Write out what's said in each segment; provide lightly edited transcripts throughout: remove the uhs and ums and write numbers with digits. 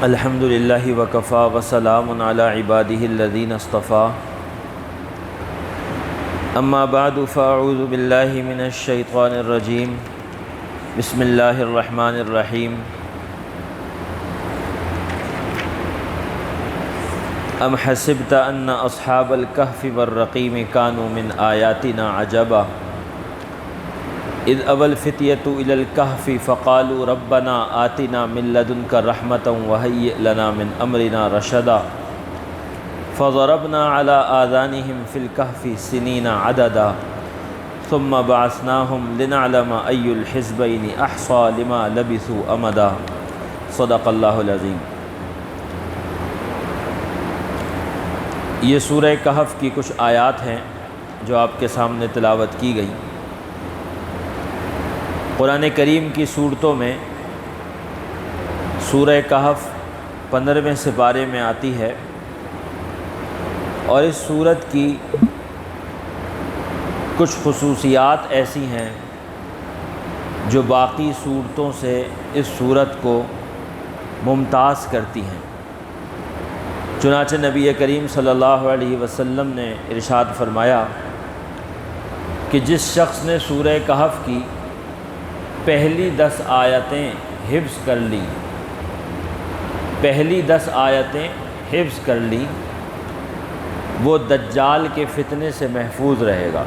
الحمد للہ وکفا وسلام علی عبادہ الذین اصطفیٰ اما بعد فاعوذ باللہ من الشیطان الرجیم بسم اللہ الرحمن الرحیم ام حسبت ان اصحاب الکہف والرقیم کانوا من آیاتنا عجبا اذ ابى الفتية الى الكهف فقالوا ربنا آتنا من لدنك رحمة وهيئ لنا من امرنا رشدا فضربنا على آذانهم في الكهف سنين عددا ثم بعثناهم لنعلم أي الحزبين احصى لما لبثوا امدا صدق اللہ العظیم۔ یہ سورہ کہف کی کچھ آیات ہیں جو آپ کے سامنے تلاوت کی گئی۔ قرآن کریم کی صورتوں میں سورہ کہف 15ویں سپارے میں آتی ہے، اور اس سورت کی کچھ خصوصیات ایسی ہیں جو باقی صورتوں سے اس سورت کو ممتاز کرتی ہیں۔ چنانچہ نبی کریم صلی اللہ علیہ وسلم نے ارشاد فرمایا کہ جس شخص نے سورہ کہف کی پہلی 10 آیتیں حفظ کر لیں، پہلی 10 آیتیں حفظ کر لیں، وہ دجال کے فتنے سے محفوظ رہے گا۔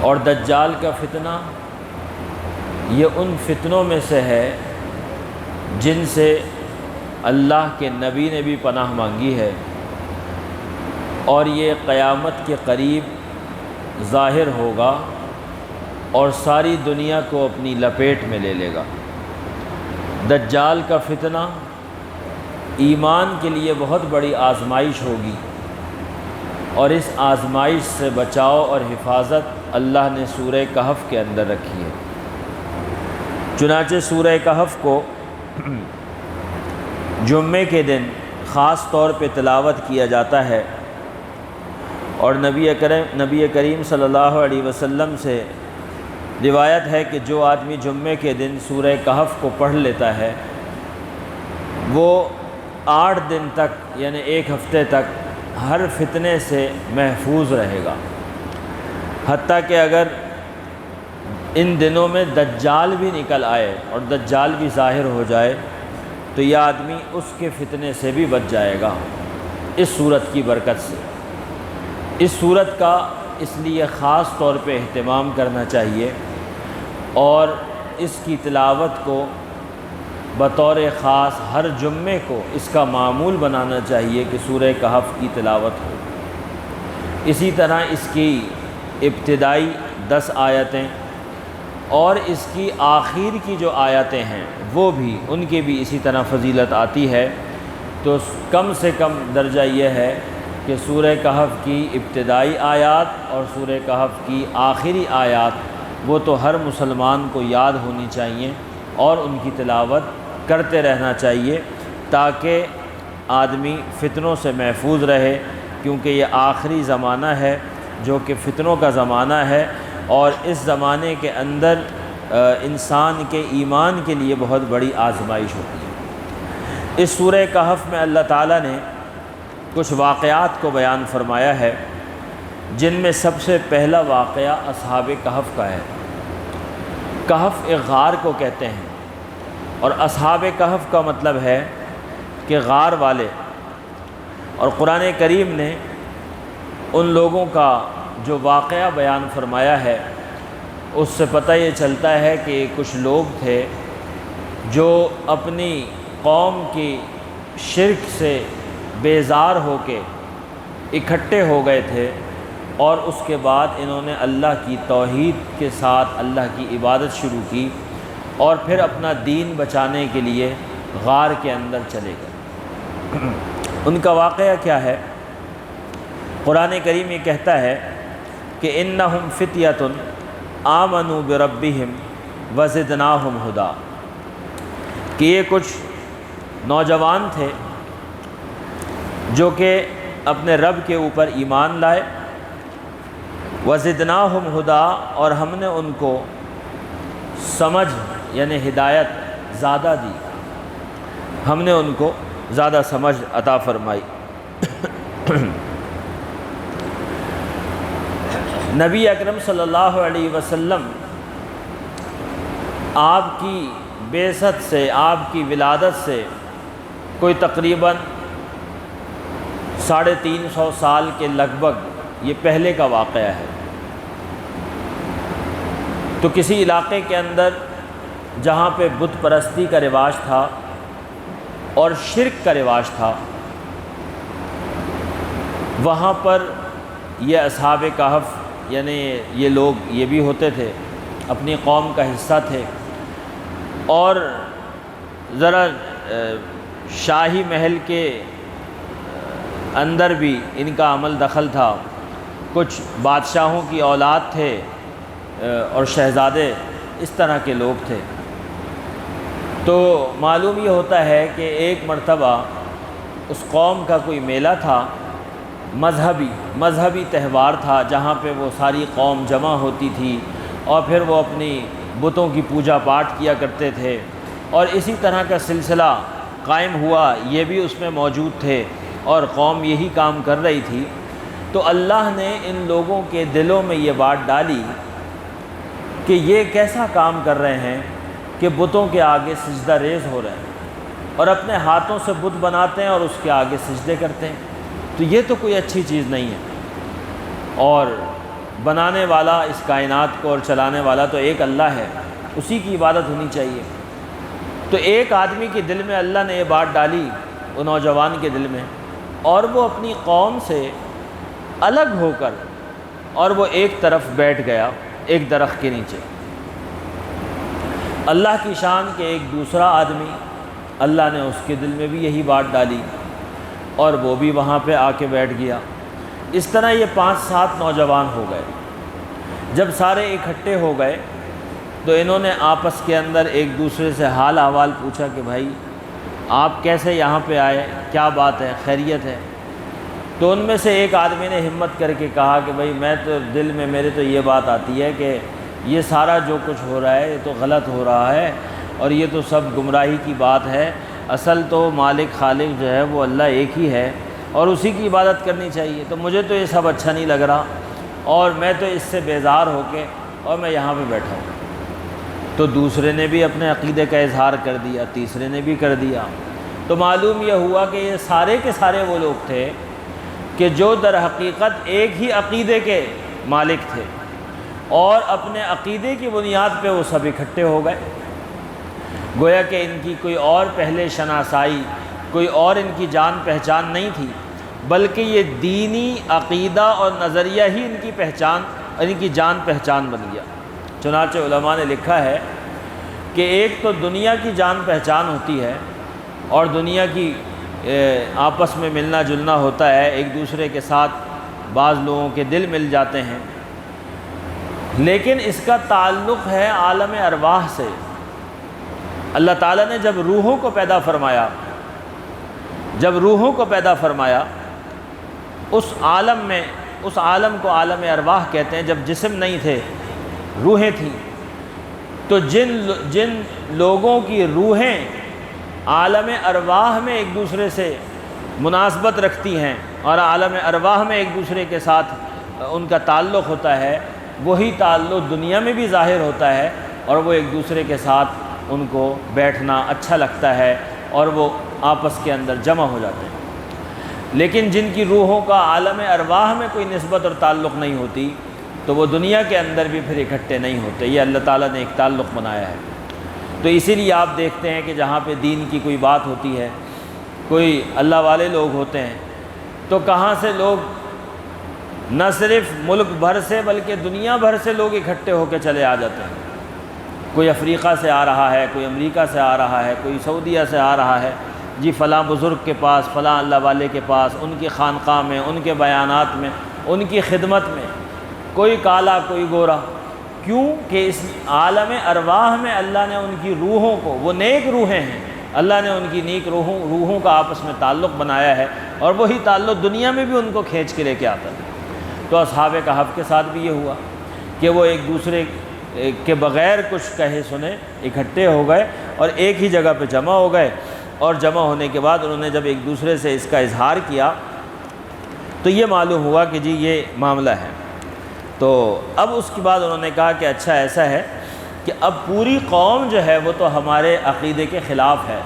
اور دجال کا فتنہ یہ ان فتنوں میں سے ہے جن سے اللہ کے نبی نے بھی پناہ مانگی ہے، اور یہ قیامت کے قریب ظاہر ہوگا اور ساری دنیا کو اپنی لپیٹ میں لے لے گا۔ دجال کا فتنہ ایمان کے لیے بہت بڑی آزمائش ہوگی، اور اس آزمائش سے بچاؤ اور حفاظت اللہ نے سورہ کہف کے اندر رکھی ہے۔ چنانچہ سورہ کہف کو جمعے کے دن خاص طور پہ تلاوت کیا جاتا ہے، اور نبی کریم صلی اللہ علیہ وسلم سے روایت ہے کہ جو آدمی جمعے کے دن سورہ کہف کو پڑھ لیتا ہے وہ 8 دن تک یعنی 1 ہفتے تک ہر فتنے سے محفوظ رہے گا، حتیٰ کہ اگر ان دنوں میں دجال بھی نکل آئے اور دجال بھی ظاہر ہو جائے تو یہ آدمی اس کے فتنے سے بھی بچ جائے گا اس سورت کی برکت سے۔ اس سورت کا اس لیے خاص طور پہ اہتمام کرنا چاہیے، اور اس کی تلاوت کو بطور خاص ہر جمعے کو اس کا معمول بنانا چاہیے کہ سورہ کہف کی تلاوت ہو۔ اسی طرح اس کی ابتدائی 10 آیتیں اور اس کی آخر کی جو آیتیں ہیں وہ بھی ان کی بھی اسی طرح فضیلت آتی ہے۔ تو کم سے کم درجہ یہ ہے کہ سورہ کہف کی ابتدائی آیات اور سورہ کہف کی آخری آیات وہ تو ہر مسلمان کو یاد ہونی چاہیے اور ان کی تلاوت کرتے رہنا چاہیے، تاکہ آدمی فتنوں سے محفوظ رہے، کیونکہ یہ آخری زمانہ ہے جو کہ فتنوں کا زمانہ ہے، اور اس زمانے کے اندر انسان کے ایمان کے لیے بہت بڑی آزمائش ہوتی ہے۔ اس سورہ کہف میں اللہ تعالیٰ نے کچھ واقعات کو بیان فرمایا ہے، جن میں سب سے پہلا واقعہ اصحاب کہف کا ہے۔ کہف ایک غار کو کہتے ہیں، اور اصحاب کہف کا مطلب ہے کہ غار والے، اور قرآن کریم نے ان لوگوں کا جو واقعہ بیان فرمایا ہے اس سے پتہ یہ چلتا ہے کہ کچھ لوگ تھے جو اپنی قوم کی شرک سے بیزار ہو کے اکٹھے ہو گئے تھے، اور اس کے بعد انہوں نے اللہ کی توحید کے ساتھ اللہ کی عبادت شروع کی، اور پھر اپنا دین بچانے کے لیے غار کے اندر چلے گئے۔ ان کا واقعہ کیا ہے؟ قرآن کریم یہ کہتا ہے کہ انہم فتیۃ آمنوا بربہم وزدناہم ہدی، کہ یہ کچھ نوجوان تھے جو کہ اپنے رب کے اوپر ایمان لائے، وزدناہم ہدی، اور ہم نے ان کو سمجھ یعنی ہدایت زیادہ دی۔ ہم نے ان کو زیادہ سمجھ عطا فرمائی۔ نبی اکرم صلی اللہ علیہ وسلم آپ کی بعثت سے، آپ کی ولادت سے کوئی تقریباً 350 سال کے لگ بھگ یہ پہلے کا واقعہ ہے۔ تو کسی علاقے کے اندر جہاں پہ بت پرستی کا رواج تھا اور شرک کا رواج تھا، وہاں پر یہ اصحاب کہف یعنی یہ لوگ یہ بھی ہوتے تھے، اپنی قوم کا حصہ تھے، اور ذرا شاہی محل کے اندر بھی ان کا عمل دخل تھا۔ کچھ بادشاہوں کی اولاد تھے اور شہزادے اس طرح کے لوگ تھے۔ تو معلوم یہ ہوتا ہے کہ ایک مرتبہ اس قوم کا کوئی میلہ تھا، مذہبی تہوار تھا، جہاں پہ وہ ساری قوم جمع ہوتی تھی اور پھر وہ اپنی بتوں کی پوجا پاٹ کیا کرتے تھے، اور اسی طرح کا سلسلہ قائم ہوا، یہ بھی اس میں موجود تھے اور قوم یہی کام کر رہی تھی۔ تو اللہ نے ان لوگوں کے دلوں میں یہ بات ڈالی کہ یہ کیسا کام کر رہے ہیں کہ بتوں کے آگے سجدہ ریز ہو رہے ہیں اور اپنے ہاتھوں سے بت بناتے ہیں اور اس کے آگے سجدے کرتے ہیں۔ تو یہ تو کوئی اچھی چیز نہیں ہے، اور بنانے والا اس کائنات کو اور چلانے والا تو ایک اللہ ہے، اسی کی عبادت ہونی چاہیے۔ تو ایک آدمی کے دل میں اللہ نے یہ بات ڈالی، وہ نوجوان کے دل میں، اور وہ اپنی قوم سے الگ ہو کر اور وہ ایک طرف بیٹھ گیا ایک درخت کے نیچے۔ اللہ کی شان کے ایک دوسرا آدمی، اللہ نے اس کے دل میں بھی یہی بات ڈالی اور وہ بھی وہاں پہ آ کے بیٹھ گیا۔ اس طرح یہ 5-7 نوجوان ہو گئے۔ جب سارے اکٹھے ہو گئے تو انہوں نے آپس کے اندر ایک دوسرے سے حال احوال پوچھا کہ بھائی آپ کیسے یہاں پہ آئے، کیا بات ہے، خیریت ہے؟ تو ان میں سے ایک آدمی نے ہمت کر کے کہا کہ بھائی میں تو دل میں میرے تو یہ بات آتی ہے کہ یہ سارا جو کچھ ہو رہا ہے یہ تو غلط ہو رہا ہے اور یہ تو سب گمراہی کی بات ہے، اصل تو مالک خالق جو ہے وہ اللہ ایک ہی ہے اور اسی کی عبادت کرنی چاہیے، تو مجھے تو یہ سب اچھا نہیں لگ رہا اور میں تو اس سے بیزار ہو کے اور میں یہاں پہ بیٹھا ہوں۔ تو دوسرے نے بھی اپنے عقیدے کا اظہار کر دیا، تیسرے نے بھی کر دیا۔ تو معلوم یہ ہوا کہ یہ سارے کے سارے وہ لوگ تھے کہ جو در حقیقت ایک ہی عقیدے کے مالک تھے، اور اپنے عقیدے کی بنیاد پہ وہ سب اکٹھے ہو گئے۔ گویا کہ ان کی کوئی اور پہلے شناسائی، کوئی اور ان کی جان پہچان نہیں تھی، بلکہ یہ دینی عقیدہ اور نظریہ ہی ان کی پہچان، ان کی جان پہچان بن گیا۔ چنانچہ علماء نے لکھا ہے کہ ایک تو دنیا کی جان پہچان ہوتی ہے اور دنیا کی آپس میں ملنا جلنا ہوتا ہے، ایک دوسرے کے ساتھ بعض لوگوں کے دل مل جاتے ہیں، لیکن اس کا تعلق ہے عالم ارواح سے۔ اللہ تعالیٰ نے جب روحوں کو پیدا فرمایا، اس عالم میں، اس عالم کو عالم ارواح کہتے ہیں، جب جسم نہیں تھے روحیں تھیں، تو جن لوگوں کی روحیں عالم ارواح میں ایک دوسرے سے مناسبت رکھتی ہیں اور عالم ارواح میں ایک دوسرے کے ساتھ ان کا تعلق ہوتا ہے، وہی تعلق دنیا میں بھی ظاہر ہوتا ہے اور وہ ایک دوسرے کے ساتھ ان کو بیٹھنا اچھا لگتا ہے اور وہ آپس کے اندر جمع ہو جاتے ہیں۔ لیکن جن کی روحوں کا عالم ارواح میں کوئی نسبت اور تعلق نہیں ہوتی تو وہ دنیا کے اندر بھی پھر اکٹھے نہیں ہوتے۔ یہ اللہ تعالیٰ نے ایک تعلق بنایا ہے۔ تو اسی لیے آپ دیکھتے ہیں کہ جہاں پہ دین کی کوئی بات ہوتی ہے، کوئی اللہ والے لوگ ہوتے ہیں، تو کہاں سے لوگ، نہ صرف ملک بھر سے بلکہ دنیا بھر سے لوگ اکٹھے ہو کے چلے آ جاتے ہیں۔ کوئی افریقہ سے آ رہا ہے، کوئی امریکہ سے آ رہا ہے، کوئی سعودیہ سے آ رہا ہے، جی فلاں بزرگ کے پاس، فلاں اللہ والے کے پاس، ان کی خانقاہ میں، ان کے بیانات میں، ان کی خدمت میں، کوئی کالا کوئی گورا۔ کیوں کہ اس عالم ارواح میں اللہ نے ان کی روحوں کو، وہ نیک روحیں ہیں، اللہ نے ان کی نیک روحوں کا آپس میں تعلق بنایا ہے اور وہی تعلق دنیا میں بھی ان کو کھینچ کے لے کے آتا ہے۔ تو اصحاب کہف کے ساتھ بھی یہ ہوا کہ وہ ایک دوسرے کے بغیر کچھ کہے سنے اکٹھے ہو گئے اور ایک ہی جگہ پہ جمع ہو گئے اور جمع ہونے کے بعد انہوں نے جب ایک دوسرے سے اس کا اظہار کیا تو یہ معلوم ہوا کہ جی یہ معاملہ ہے۔ تو اب اس کے بعد انہوں نے کہا کہ اچھا ایسا ہے کہ اب پوری قوم جو ہے وہ تو ہمارے عقیدے کے خلاف ہے،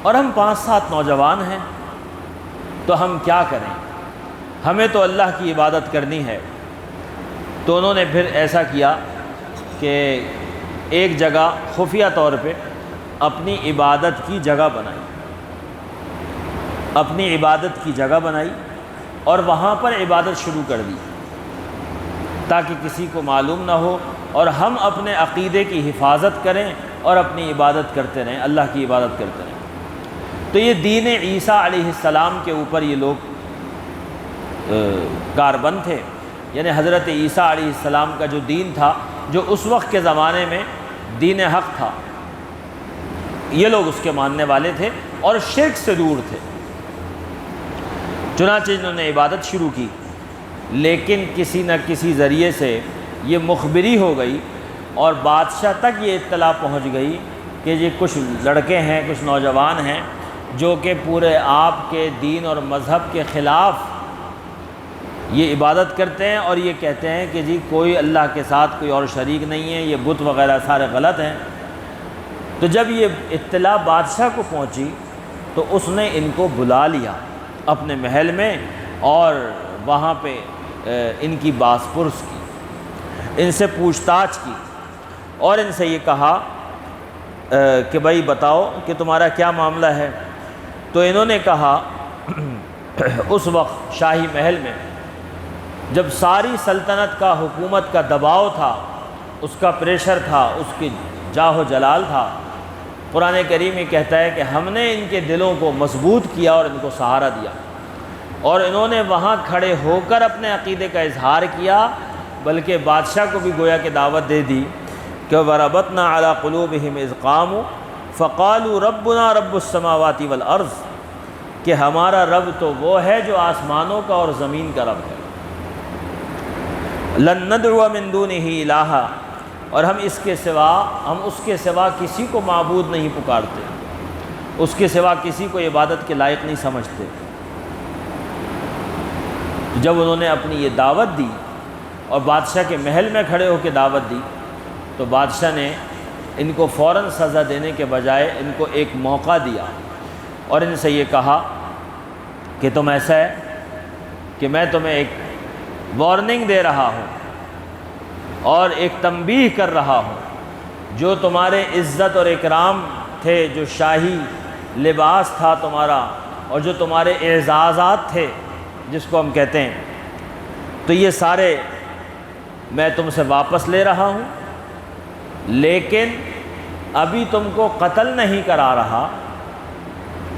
اور ہم 5-7 نوجوان ہیں، تو ہم کیا کریں؟ ہمیں تو اللہ کی عبادت کرنی ہے۔ تو انہوں نے پھر ایسا کیا کہ ایک جگہ خفیہ طور پہ اپنی عبادت کی جگہ بنائی، اپنی عبادت کی جگہ بنائی اور وہاں پر عبادت شروع کر دی تاکہ کسی کو معلوم نہ ہو، اور ہم اپنے عقیدے کی حفاظت کریں اور اپنی عبادت کرتے رہیں، اللہ کی عبادت کرتے رہیں۔ تو یہ دین عیسیٰ علیہ السلام کے اوپر یہ لوگ کاربند تھے، یعنی حضرت عیسیٰ علیہ السلام کا جو دین تھا، جو اس وقت کے زمانے میں دین حق تھا، یہ لوگ اس کے ماننے والے تھے اور شرک سے دور تھے۔ چنانچہ انہوں نے عبادت شروع کی، لیکن کسی نہ کسی ذریعے سے یہ مخبری ہو گئی اور بادشاہ تک یہ اطلاع پہنچ گئی کہ یہ کچھ لڑکے ہیں، کچھ نوجوان ہیں جو کہ پورے آپ کے دین اور مذہب کے خلاف یہ عبادت کرتے ہیں، اور یہ کہتے ہیں کہ جی کوئی اللہ کے ساتھ کوئی اور شریک نہیں ہے، یہ بت وغیرہ سارے غلط ہیں۔ تو جب یہ اطلاع بادشاہ کو پہنچی تو اس نے ان کو بلا لیا اپنے محل میں اور وہاں پہ ان کی باس پرس کی، ان سے پوچھ تاچھ کی اور ان سے یہ کہا کہ بھائی بتاؤ کہ تمہارا کیا معاملہ ہے۔ تو انہوں نے کہا اس وقت شاہی محل میں جب ساری سلطنت کا، حکومت کا دباؤ تھا، اس کا پریشر تھا، اس کی جاہ و جلال تھا، قرآن کریم یہ کہتا ہے کہ ہم نے ان کے دلوں کو مضبوط کیا اور ان کو سہارا دیا، اور انہوں نے وہاں کھڑے ہو کر اپنے عقیدے کا اظہار کیا، بلکہ بادشاہ کو بھی گویا کہ دعوت دے دی کہ وَرَبَطْنَا عَلَىٰ قُلُوبِهِمْ إِذْ قَامُوا فَقَالُوا رَبُّنَا رَبُّ السَّمَاوَاتِ وَالْأَرْضِ، کہ ہمارا رب تو وہ ہے جو آسمانوں کا اور زمین کا رب ہے۔ لَن نَدْعُوَ مِن دُونِهِ إِلَٰهًا، اور ہم اس کے سوا کسی کو معبود نہیں پکارتے، اس کے سوا کسی کو عبادت کے لائق نہیں سمجھتے۔ جب انہوں نے اپنی یہ دعوت دی اور بادشاہ کے محل میں کھڑے ہو کے دعوت دی تو بادشاہ نے ان کو فوراً سزا دینے کے بجائے ان کو ایک موقع دیا اور ان سے یہ کہا کہ تم ایسا ہے کہ میں تمہیں ایک وارننگ دے رہا ہوں اور ایک تنبیہ کر رہا ہوں، جو تمہارے عزت اور اکرام تھے، جو شاہی لباس تھا تمہارا اور جو تمہارے اعزازات تھے جس کو ہم کہتے ہیں، تو یہ سارے میں تم سے واپس لے رہا ہوں، لیکن ابھی تم کو قتل نہیں کرا رہا،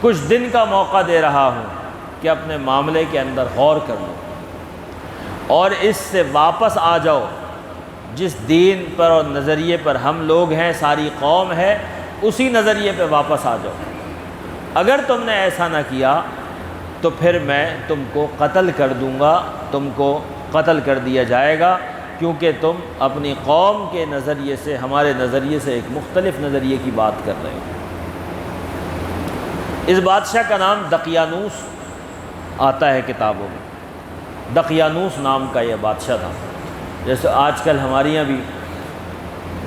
کچھ دن کا موقع دے رہا ہوں کہ اپنے معاملے کے اندر غور کر لو اور اس سے واپس آ جاؤ، جس دین پر اور نظریے پر ہم لوگ ہیں، ساری قوم ہے، اسی نظریے پہ واپس آ جاؤ۔ اگر تم نے ایسا نہ کیا تو پھر میں تم کو قتل کر دوں گا، تم کو قتل کر دیا جائے گا، کیونکہ تم اپنی قوم کے نظریے سے ہمارے نظریے سے ایک مختلف نظریے کی بات کر رہے ہو۔ اس بادشاہ کا نام دقیانوس آتا ہے کتابوں میں، دقیانوس نام کا یہ بادشاہ تھا۔ جیسے آج کل ہمارے یہاں بھی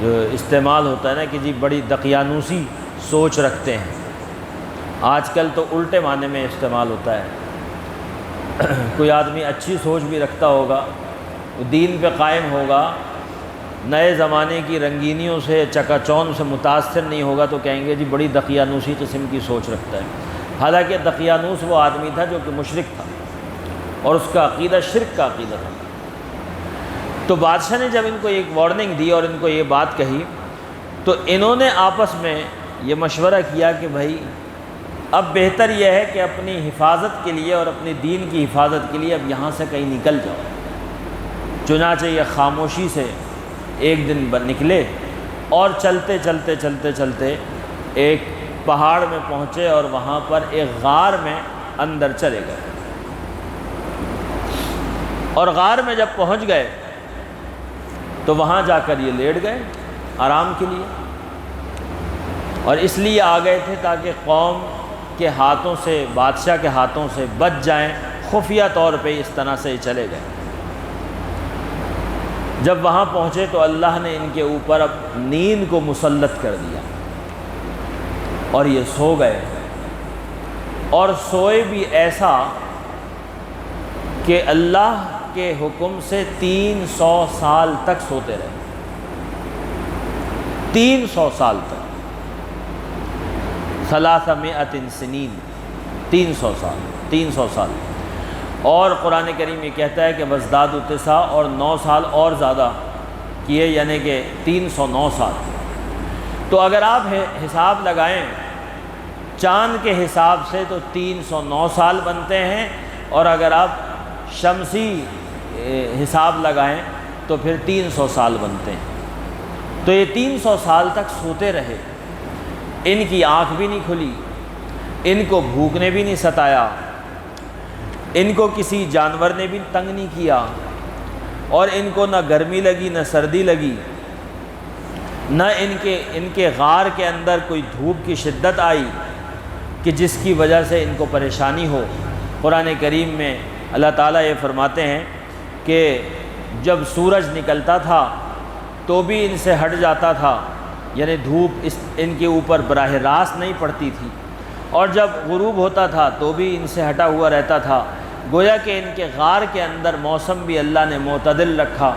جو استعمال ہوتا ہے نا کہ جی بڑی دقیانوسی سوچ رکھتے ہیں، آج کل تو الٹے معنی میں استعمال ہوتا ہے۔ کوئی آدمی اچھی سوچ بھی رکھتا ہوگا، دین پہ قائم ہوگا، نئے زمانے کی رنگینیوں سے چکا چوند سے متاثر نہیں ہوگا تو کہیں گے جی بڑی دقیانوسی قسم کی سوچ رکھتا ہے۔ حالانکہ دقیانوس وہ آدمی تھا جو کہ مشرک تھا اور اس کا عقیدہ شرک کا عقیدہ تھا۔ تو بادشاہ نے جب ان کو ایک وارننگ دی اور ان کو یہ بات کہی تو انہوں نے آپس میں یہ مشورہ کیا کہ بھائی اب بہتر یہ ہے کہ اپنی حفاظت کے لیے اور اپنے دین کی حفاظت کے لیے اب یہاں سے کہیں نکل جاؤ۔ چنانچہ یہ خاموشی سے ایک دن نکلے اور چلتے چلتے چلتے چلتے ایک پہاڑ میں پہنچے اور وہاں پر ایک غار میں اندر چلے گئے، اور غار میں جب پہنچ گئے تو وہاں جا کر یہ لیٹ گئے آرام کے لیے۔ اور اس لیے آ گئے تھے تاکہ قوم کے ہاتھوں سے، بادشاہ کے ہاتھوں سے بچ جائیں، خفیہ طور پہ اس طرح سے چلے گئے۔ جب وہاں پہنچے تو اللہ نے ان کے اوپر اب نیند کو مسلط کر دیا اور یہ سو گئے، اور سوئے بھی ایسا کہ اللہ کے حکم سے 300 سال تک سوتے رہے، 300 سال تک، 300 سنین، 300 سال، 300 سال۔ اور قرآن کریم یہ کہتا ہے کہ وزدادوا تسعا، اور 9 سال اور زیادہ کیے، یعنی کہ 309 سال۔ تو اگر آپ حساب لگائیں چاند کے حساب سے تو 309 سال بنتے ہیں، اور اگر آپ شمسی حساب لگائیں تو پھر 300 سال بنتے ہیں۔ تو یہ 300 سال تک سوتے رہے، ان کی آنکھ بھی نہیں کھلی، ان کو بھوک نے بھی نہیں ستایا، ان کو کسی جانور نے بھی تنگ نہیں کیا، اور ان کو نہ گرمی لگی نہ سردی لگی، نہ ان کے غار کے اندر کوئی دھوپ کی شدت آئی کہ جس کی وجہ سے ان کو پریشانی ہو۔ قرآن کریم میں اللہ تعالیٰ یہ فرماتے ہیں کہ جب سورج نکلتا تھا تو بھی ان سے ہٹ جاتا تھا، یعنی دھوپ ان کے اوپر براہ راست نہیں پڑتی تھی، اور جب غروب ہوتا تھا تو بھی ان سے ہٹا ہوا رہتا تھا۔ گویا کہ ان کے غار کے اندر موسم بھی اللہ نے معتدل رکھا،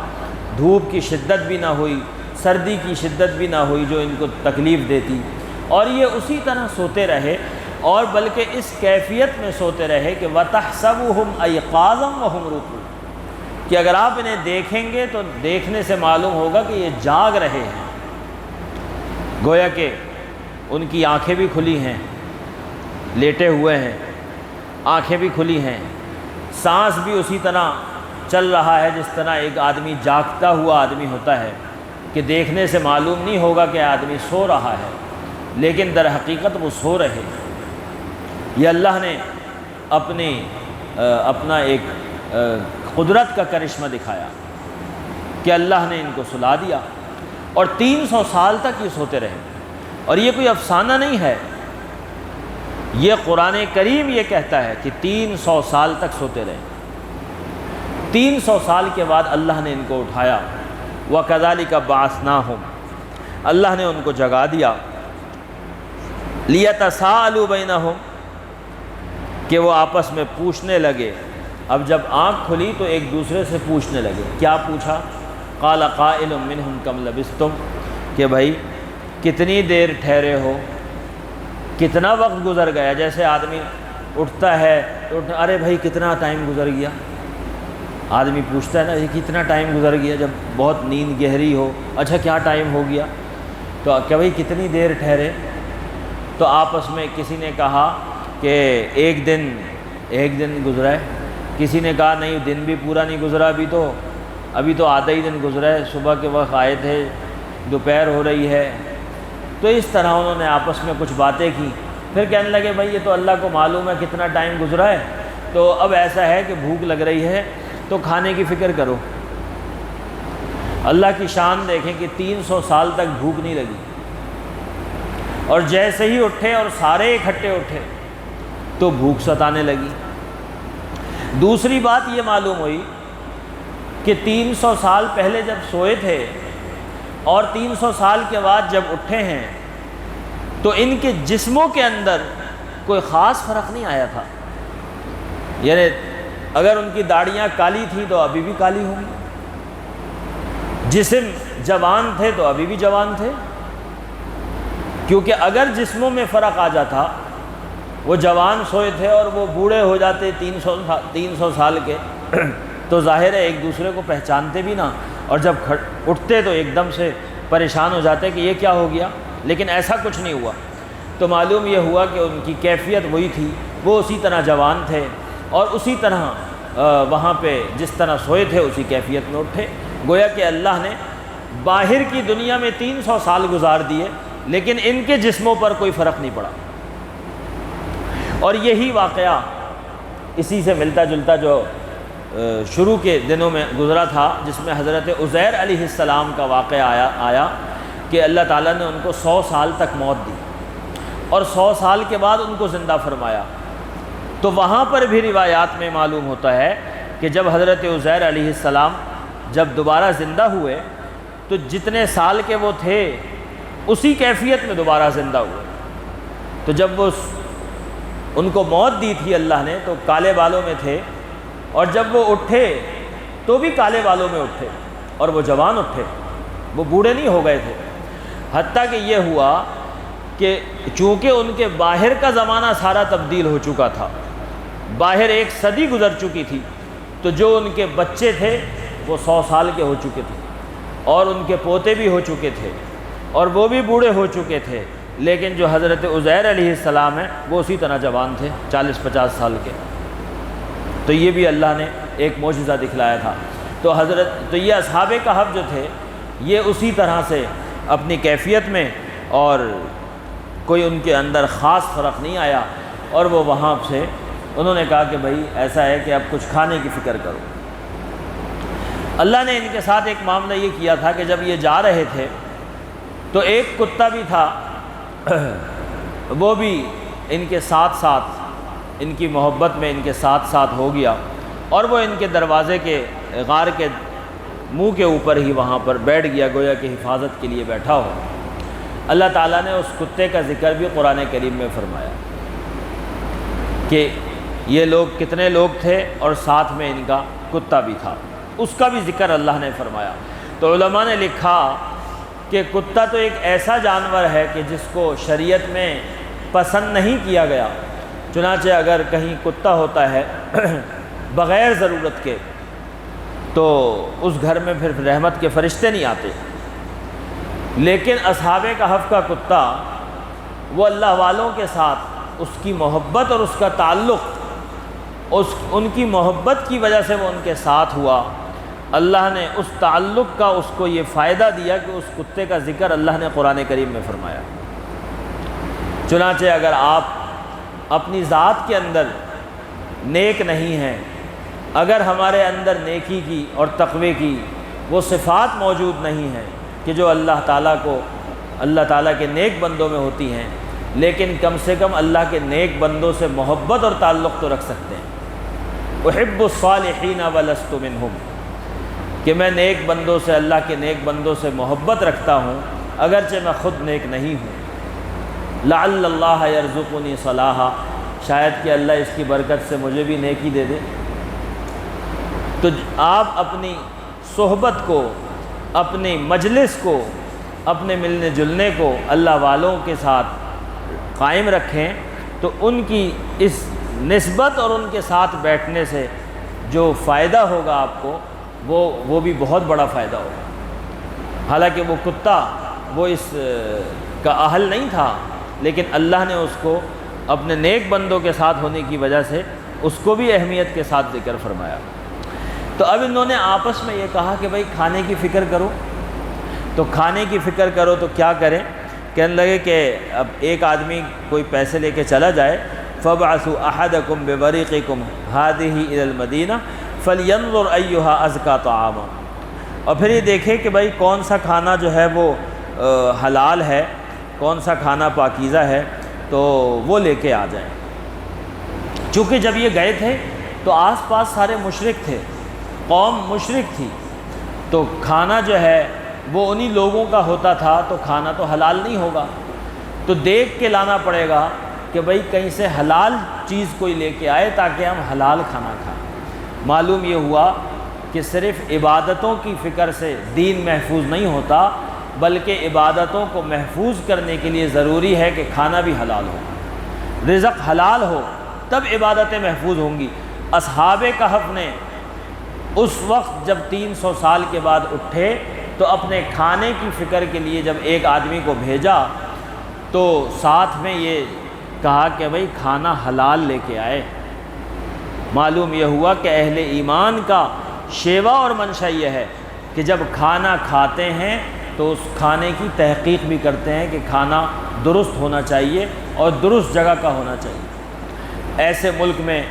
دھوپ کی شدت بھی نہ ہوئی، سردی کی شدت بھی نہ ہوئی جو ان کو تکلیف دیتی، اور یہ اسی طرح سوتے رہے، اور بلکہ اس کیفیت میں سوتے رہے کہ وَتَحْسَبُهُمْ أَيْقَاظًا وَهُمْ رُقُودٌ، کہ اگر آپ انہیں دیکھیں گے تو دیکھنے سے معلوم ہوگا کہ یہ جاگ رہے ہیں، گویا کہ ان کی آنکھیں بھی کھلی ہیں، لیٹے ہوئے ہیں، آنکھیں بھی کھلی ہیں، سانس بھی اسی طرح چل رہا ہے جس طرح ایک آدمی جاگتا ہوا آدمی ہوتا ہے، کہ دیکھنے سے معلوم نہیں ہوگا کہ آدمی سو رہا ہے، لیکن در حقیقت وہ سو رہے ہیں۔ یہ اللہ نے اپنا ایک قدرت کا کرشمہ دکھایا کہ اللہ نے ان کو سلا دیا، اور 300 سال تک یہ سوتے رہے، اور یہ کوئی افسانہ نہیں ہے، یہ قرآن کریم یہ کہتا ہے کہ 300 سال تک سوتے رہے۔ 300 سال کے بعد اللہ نے ان کو اٹھایا، وَكَذَلِكَ بَعَثْنَاهُمْ، اللہ نے ان کو جگا دیا، لِيَتَسَاءَلُوا بَيْنَهُمْ، کہ وہ آپس میں پوچھنے لگے۔ اب جب آنکھ کھلی تو ایک دوسرے سے پوچھنے لگے، کیا پوچھا؟ قَالَ قَائِلٌ مِّنْهُمْ كَمْ لَبِثْتُمْ، کہ بھائی کتنی دیر ٹھہرے ہو، کتنا وقت گزر گیا۔ جیسے آدمی اٹھتا ہے تو ارے بھائی کتنا ٹائم گزر گیا، آدمی پوچھتا ہے نا، یہ کتنا ٹائم گزر گیا، جب بہت نیند گہری ہو، اچھا کیا ٹائم ہو گیا، تو کہ بھائی کتنی دیر ٹھہرے؟ تو آپس میں کسی نے کہا کہ ایک دن گزرا ہے، کسی نے کہا نہیں دن بھی پورا نہیں گزرا، ابھی تو آدھا ہی دن گزرا ہے، صبح کے وقت آئے تھے، دوپہر ہو رہی ہے۔ تو اس طرح انہوں نے آپس میں کچھ باتیں کی، پھر کہنے لگے بھائی یہ تو اللہ کو معلوم ہے کتنا ٹائم گزرا ہے، تو اب ایسا ہے کہ بھوک لگ رہی ہے تو کھانے کی فکر کرو۔ اللہ کی شان دیکھیں کہ 300 سال تک بھوک نہیں لگی، اور جیسے ہی اٹھے اور سارے اکٹھے اٹھے تو بھوک ستانے لگی۔ دوسری بات یہ معلوم ہوئی کہ 300 سال پہلے جب سوئے تھے اور 300 سال کے بعد جب اٹھے ہیں تو ان کے جسموں کے اندر کوئی خاص فرق نہیں آیا تھا، یعنی اگر ان کی داڑھیاں کالی تھیں تو ابھی بھی کالی ہوں گی، جسم جوان تھے تو ابھی بھی جوان تھے، کیونکہ اگر جسموں میں فرق آ جاتا، وہ جوان سوئے تھے اور وہ بوڑھے ہو جاتے 300 سال کے، تو ظاہر ہے ایک دوسرے کو پہچانتے بھی نہ، اور جب اٹھتے تو ایک دم سے پریشان ہو جاتے کہ یہ کیا ہو گیا، لیکن ایسا کچھ نہیں ہوا۔ تو معلوم یہ ہوا کہ ان کی کیفیت وہی تھی، وہ اسی طرح جوان تھے، اور اسی طرح وہاں پہ جس طرح سوئے تھے اسی کیفیت میں اٹھے۔ گویا کہ اللہ نے باہر کی دنیا میں 300 سال گزار دیے، لیکن ان کے جسموں پر کوئی فرق نہیں پڑا۔ اور یہی واقعہ اسی سے ملتا جلتا جو شروع کے دنوں میں گزرا تھا، جس میں حضرت عزیر علیہ السلام کا واقعہ آیا کہ اللہ تعالیٰ نے ان کو 100 سال تک موت دی، اور 100 سال کے بعد ان کو زندہ فرمایا۔ تو وہاں پر بھی روایات میں معلوم ہوتا ہے کہ جب حضرت عزیر علیہ السلام جب دوبارہ زندہ ہوئے تو جتنے سال کے وہ تھے اسی کیفیت میں دوبارہ زندہ ہوئے۔ تو جب وہ ان کو موت دی تھی اللہ نے تو کالے بالوں میں تھے، اور جب وہ اٹھے تو بھی کالے بالوں میں اٹھے، اور وہ جوان اٹھے، وہ بوڑھے نہیں ہو گئے تھے۔ حتیٰ کہ یہ ہوا کہ چونکہ ان کے باہر کا زمانہ سارا تبدیل ہو چکا تھا، باہر 1 صدی گزر چکی تھی، تو جو ان کے بچے تھے وہ 100 سال کے ہو چکے تھے، اور ان کے پوتے بھی ہو چکے تھے، اور وہ بھی بوڑھے ہو چکے تھے، لیکن جو حضرت عزیر علیہ السلام ہیں وہ اسی طرح جوان تھے، 40-50 سال کے۔ تو یہ بھی اللہ نے ایک معجزہ دکھلایا تھا۔ تو یہ اصحاب کہف جو تھے یہ اسی طرح سے اپنی کیفیت میں، اور کوئی ان کے اندر خاص فرق نہیں آیا، اور وہ وہاں سے انہوں نے کہا کہ بھائی ایسا ہے کہ اب کچھ کھانے کی فکر کرو۔ اللہ نے ان کے ساتھ ایک معاملہ یہ کیا تھا کہ جب یہ جا رہے تھے تو ایک کتا بھی تھا، وہ بھی ان کے ساتھ ساتھ، ان کی محبت میں ان کے ساتھ ساتھ ہو گیا، اور وہ ان کے دروازے کے غار کے منہ کے اوپر ہی وہاں پر بیٹھ گیا، گویا کہ حفاظت کے لیے بیٹھا ہو۔ اللہ تعالیٰ نے اس کتے کا ذکر بھی قرآن کریم میں فرمایا کہ یہ لوگ کتنے لوگ تھے اور ساتھ میں ان کا کتا بھی تھا، اس کا بھی ذکر اللہ نے فرمایا۔ تو علماء نے لکھا کہ کتا تو ایک ایسا جانور ہے کہ جس کو شریعت میں پسند نہیں کیا گیا، چنانچہ اگر کہیں کتا ہوتا ہے بغیر ضرورت کے تو اس گھر میں پھر رحمت کے فرشتے نہیں آتے، لیکن اصحاب کہف کا کتا وہ اللہ والوں کے ساتھ اس کی محبت اور اس کا تعلق، ان کی محبت کی وجہ سے وہ ان کے ساتھ ہوا۔ اللہ نے اس تعلق کا اس کو یہ فائدہ دیا کہ اس کتے کا ذکر اللہ نے قرآن کریم میں فرمایا۔ چنانچہ اگر آپ اپنی ذات کے اندر نیک نہیں ہیں، اگر ہمارے اندر نیکی کی اور تقوی کی وہ صفات موجود نہیں ہیں کہ جو اللہ تعالیٰ کے نیک بندوں میں ہوتی ہیں، لیکن کم سے کم اللہ کے نیک بندوں سے محبت اور تعلق تو رکھ سکتے ہیں۔ احب الصالحین ولست منہم، کہ میں نیک بندوں سے، اللہ کے نیک بندوں سے محبت رکھتا ہوں اگرچہ میں خود نیک نہیں ہوں۔ لعل اللہ یرزقنی صلاحا، شاید کہ اللہ اس کی برکت سے مجھے بھی نیکی دے دے۔ تو آپ اپنی صحبت کو، اپنی مجلس کو، اپنے ملنے جلنے کو اللہ والوں کے ساتھ قائم رکھیں، تو ان کی اس نسبت اور ان کے ساتھ بیٹھنے سے جو فائدہ ہوگا آپ کو وہ بھی بہت بڑا فائدہ ہوگا۔ حالانکہ وہ کتا وہ اس کا اہل نہیں تھا، لیکن اللہ نے اس کو اپنے نیک بندوں کے ساتھ ہونے کی وجہ سے اس کو بھی اہمیت کے ساتھ ذکر فرمایا۔ تو اب انہوں نے آپس میں یہ کہا کہ بھائی کھانے کی فکر کرو، تو کھانے کی فکر کرو تو کیا کریں؟ کہنے لگے کہ اب ایک آدمی کوئی پیسے لے کے چلا جائے، فَابْعَثُوا أَحَدَكُمْ بِبَرِيقِكُمْ هَٰذِهِ إِلَى الْمَدِينَةِ فَلْيَنظُرْ أَيُّهَا أَزْكَىٰ طَعَامًا، اور پھر یہ دیکھیں کہ بھائی کون سا کھانا جو ہے وہ حلال ہے، کون سا کھانا پاکیزہ ہے، تو وہ لے کے آ جائیں۔ چونکہ جب یہ گئے تھے تو آس پاس سارے مشرک تھے، قوم مشرک تھی، تو کھانا جو ہے وہ انہی لوگوں کا ہوتا تھا، تو کھانا تو حلال نہیں ہوگا، تو دیکھ کے لانا پڑے گا کہ بھئی کہیں سے حلال چیز کوئی لے کے آئے تاکہ ہم حلال کھانا کھائیں۔ معلوم یہ ہوا کہ صرف عبادتوں کی فکر سے دین محفوظ نہیں ہوتا، بلکہ عبادتوں کو محفوظ کرنے کے لیے ضروری ہے کہ کھانا بھی حلال ہو، رزق حلال ہو، تب عبادتیں محفوظ ہوں گی۔ اصحاب کہف نے اس وقت جب 300 سال کے بعد اٹھے تو اپنے کھانے کی فکر کے لیے جب ایک آدمی کو بھیجا تو ساتھ میں یہ کہا کہ بھئی کھانا حلال لے کے آئے۔ معلوم یہ ہوا کہ اہل ایمان کا شیوا اور منشا یہ ہے کہ جب کھانا کھاتے ہیں تو اس کھانے کی تحقیق بھی کرتے ہیں کہ کھانا درست ہونا چاہیے اور درست جگہ کا ہونا چاہیے۔ ایسے ملک میں،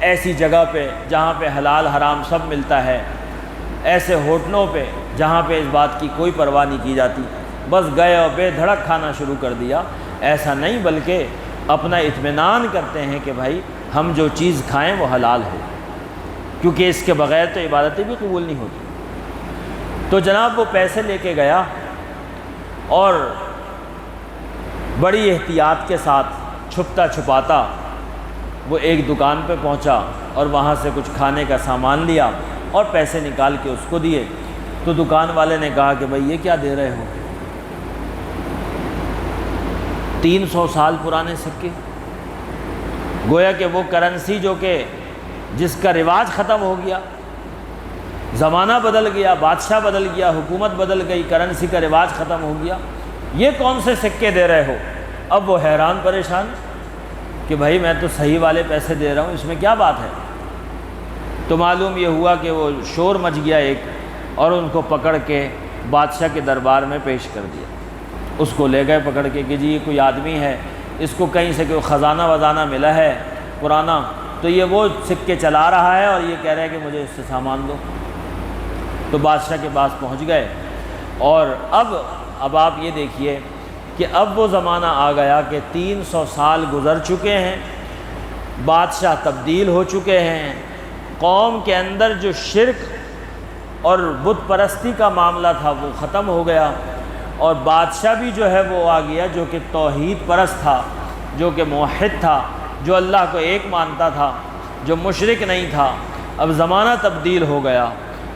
ایسی جگہ پہ جہاں پہ حلال حرام سب ملتا ہے، ایسے ہوٹلوں پہ جہاں پہ اس بات کی کوئی پرواہ نہیں کی جاتی، بس گئے اور بے دھڑک کھانا شروع کر دیا، ایسا نہیں، بلکہ اپنا اطمینان کرتے ہیں کہ بھائی ہم جو چیز کھائیں وہ حلال ہے، کیونکہ اس کے بغیر تو عبادتیں بھی قبول نہیں ہوتی۔ تو جناب وہ پیسے لے کے گیا اور بڑی احتیاط کے ساتھ چھپتا چھپاتا وہ ایک دکان پہ پہنچا اور وہاں سے کچھ کھانے کا سامان لیا اور پیسے نکال کے اس کو دیے۔ تو دکان والے نے کہا کہ بھائی یہ کیا دے رہے ہو؟ 300 سال پرانے سکے، گویا کہ وہ کرنسی جو کہ جس کا رواج ختم ہو گیا، زمانہ بدل گیا، بادشاہ بدل گیا، حکومت بدل گئی، کرنسی کا رواج ختم ہو گیا، یہ کون سے سکے دے رہے ہو؟ اب وہ حیران پریشان کہ بھائی میں تو صحیح والے پیسے دے رہا ہوں، اس میں کیا بات ہے؟ تو معلوم یہ ہوا کہ وہ شور مچ گیا ایک، اور ان کو پکڑ کے بادشاہ کے دربار میں پیش کر دیا۔ اس کو لے گئے پکڑ کے کہ جی یہ کوئی آدمی ہے، اس کو کہیں سے کوئی خزانہ وزانہ ملا ہے پرانا، تو یہ وہ سکے چلا رہا ہے اور یہ کہہ رہا ہے کہ مجھے اس سے سامان دو۔ تو بادشاہ کے پاس پہنچ گئے، اور اب آپ یہ دیکھیے کہ اب وہ زمانہ آ گیا کہ 300 سال گزر چکے ہیں، بادشاہ تبدیل ہو چکے ہیں، قوم کے اندر جو شرک اور بت پرستی کا معاملہ تھا وہ ختم ہو گیا، اور بادشاہ بھی جو ہے وہ آ گیا جو کہ توحید پرست تھا، جو کہ موحد تھا، جو اللہ کو ایک مانتا تھا، جو مشرک نہیں تھا۔ اب زمانہ تبدیل ہو گیا۔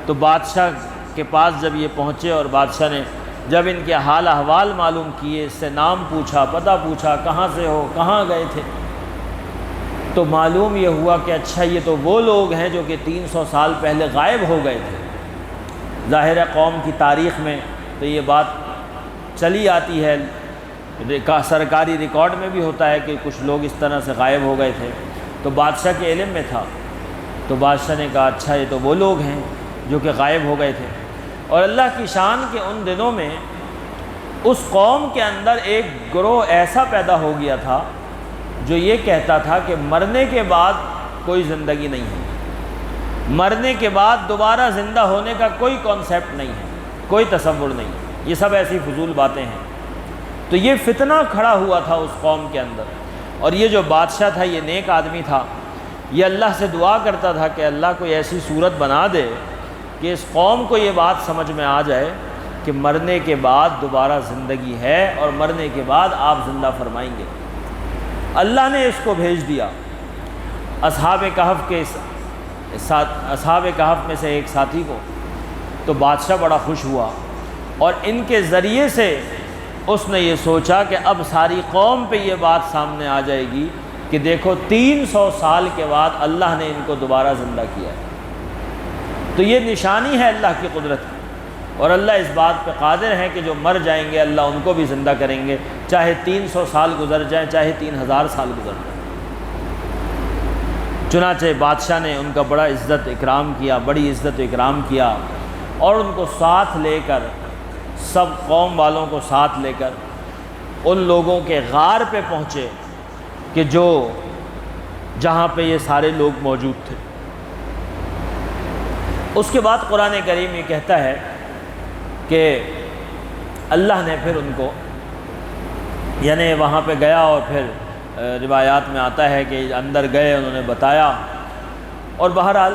تو بادشاہ کے پاس جب یہ پہنچے اور بادشاہ نے جب ان کے حال احوال معلوم کیے، اس سے نام پوچھا، پتہ پوچھا، کہاں سے ہو، کہاں گئے تھے، تو معلوم یہ ہوا کہ اچھا یہ تو وہ لوگ ہیں جو کہ 300 سال پہلے غائب ہو گئے تھے۔ ظاہر ہے قوم کی تاریخ میں تو یہ بات چلی آتی ہے، سرکاری ریکارڈ میں بھی ہوتا ہے کہ کچھ لوگ اس طرح سے غائب ہو گئے تھے، تو بادشاہ کے علم میں تھا۔ تو بادشاہ نے کہا اچھا یہ تو وہ لوگ ہیں جو کہ غائب ہو گئے تھے۔ اور اللہ کی شان کے ان دنوں میں اس قوم کے اندر ایک گروہ ایسا پیدا ہو گیا تھا جو یہ کہتا تھا کہ مرنے کے بعد کوئی زندگی نہیں ہے، مرنے کے بعد دوبارہ زندہ ہونے کا کوئی کانسیپٹ نہیں ہے، کوئی تصور نہیں، یہ سب ایسی فضول باتیں ہیں۔ تو یہ فتنہ کھڑا ہوا تھا اس قوم کے اندر، اور یہ جو بادشاہ تھا یہ نیک آدمی تھا، یہ اللہ سے دعا کرتا تھا کہ اللہ کوئی ایسی صورت بنا دے کہ اس قوم کو یہ بات سمجھ میں آ جائے کہ مرنے کے بعد دوبارہ زندگی ہے اور مرنے کے بعد آپ زندہ فرمائیں گے۔ اللہ نے اس کو بھیج دیا اصحاب کہف میں سے ایک ساتھی کو۔ تو بادشاہ بڑا خوش ہوا، اور ان کے ذریعے سے اس نے یہ سوچا کہ اب ساری قوم پہ یہ بات سامنے آ جائے گی کہ دیکھو 300 سال کے بعد اللہ نے ان کو دوبارہ زندہ کیا ہے۔ تو یہ نشانی ہے اللہ کی قدرت کی، اور اللہ اس بات پہ قادر ہے کہ جو مر جائیں گے اللہ ان کو بھی زندہ کریں گے، چاہے 300 سال گزر جائیں، چاہے 3000 سال گزر جائیں۔ چنانچہ بادشاہ نے ان کا بڑا عزت اکرام کیا، بڑی عزت اکرام کیا، اور ان کو ساتھ لے کر، سب قوم والوں کو ساتھ لے کر ان لوگوں کے غار پہ پہنچے کہ جہاں پہ یہ سارے لوگ موجود تھے۔ اس کے بعد قرآن کریم یہ کہتا ہے کہ اللہ نے پھر ان کو، یعنی وہاں پہ گیا، اور پھر روایات میں آتا ہے کہ اندر گئے، انہوں نے بتایا، اور بہرحال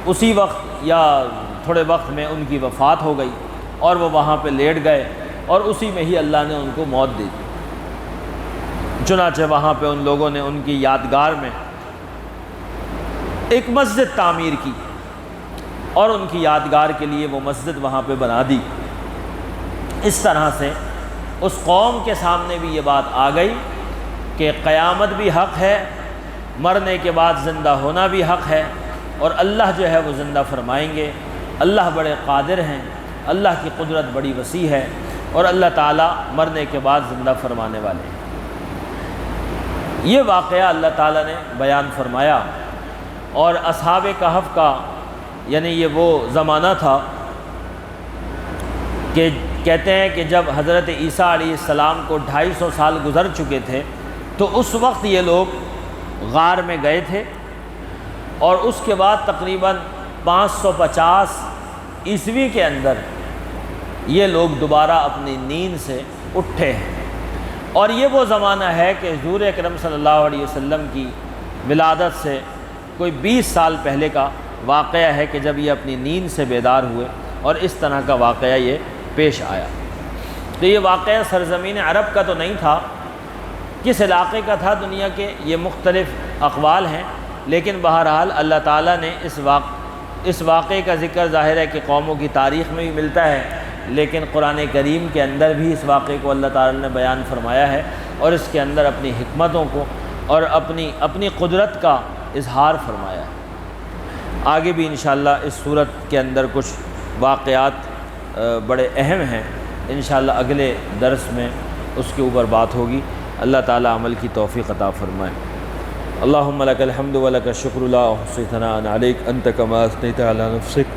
اسی وقت یا تھوڑے وقت میں ان کی وفات ہو گئی، اور وہ وہاں پہ لیٹ گئے، اور اسی میں ہی اللہ نے ان کو موت دے دی۔ چنانچہ وہاں پہ ان لوگوں نے ان کی یادگار میں ایک مسجد تعمیر کی، اور ان کی یادگار کے لیے وہ مسجد وہاں پہ بنا دی۔ اس طرح سے اس قوم کے سامنے بھی یہ بات آ گئی کہ قیامت بھی حق ہے، مرنے کے بعد زندہ ہونا بھی حق ہے، اور اللہ جو ہے وہ زندہ فرمائیں گے۔ اللہ بڑے قادر ہیں، اللہ کی قدرت بڑی وسیع ہے، اور اللہ تعالیٰ مرنے کے بعد زندہ فرمانے والے ہیں۔ یہ واقعہ اللہ تعالیٰ نے بیان فرمایا، اور اصحاب کہف کا یعنی یہ وہ زمانہ تھا کہ کہتے ہیں کہ جب حضرت عیسیٰ علیہ السلام کو 250 سال گزر چکے تھے، تو اس وقت یہ لوگ غار میں گئے تھے، اور اس کے بعد تقریباً 550 عیسوی کے اندر یہ لوگ دوبارہ اپنی نیند سے اٹھے ہیں۔ اور یہ وہ زمانہ ہے کہ حضور اکرم صلی اللہ علیہ وسلم کی ولادت سے کوئی 20 سال پہلے کا واقعہ ہے کہ جب یہ اپنی نیند سے بیدار ہوئے اور اس طرح کا واقعہ یہ پیش آیا۔ تو یہ واقعہ سرزمین عرب کا تو نہیں تھا، کس علاقے کا تھا دنیا کے یہ مختلف اقوال ہیں، لیکن بہرحال اللہ تعالیٰ نے اس واقعے کا ذکر ظاہر ہے کہ قوموں کی تاریخ میں بھی ملتا ہے، لیکن قرآن کریم کے اندر بھی اس واقعے کو اللہ تعالیٰ نے بیان فرمایا ہے اور اس کے اندر اپنی حکمتوں کو اور اپنی قدرت کا اظہار فرمایا ہے۔ آگے بھی انشاءاللہ اس صورت کے اندر کچھ واقعات بڑے اہم ہیں، انشاءاللہ اگلے درس میں اس کے اوپر بات ہوگی۔ اللہ تعالیٰ عمل کی توفیق عطا فرمائے۔ اللہم لک الحمد و لک الشکر لا احصی ثناء علیک انت کما اثنیت علی نفسک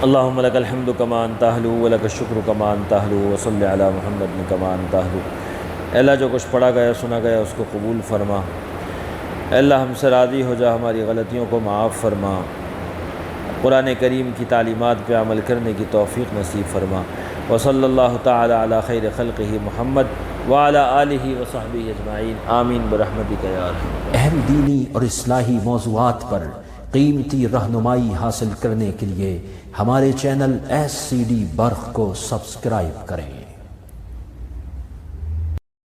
اللہم لک الحمد کما انت اہل و لک الشکر کما انت اہل وصلی علی محمد کما انت اہل۔ اے اللہ جو کچھ پڑھا گیا سنا گیا اس کو قبول فرما، اے اللہ ہم سے راضی ہو جا، ہماری غلطیوں کو معاف فرما، قرآن کریم کی تعلیمات پہ عمل کرنے کی توفیق نصیب فرما۔ وصلی اللہ تعالی علی خیر خلقہ محمد وعلی آلہ وصحبہ اجمعین، آمین برحمتک یا ارحم۔ اہم دینی اور اصلاحی موضوعات پر قیمتی رہنمائی حاصل کرنے کے لیے ہمارے چینل SCD برق کو سبسکرائب کریں۔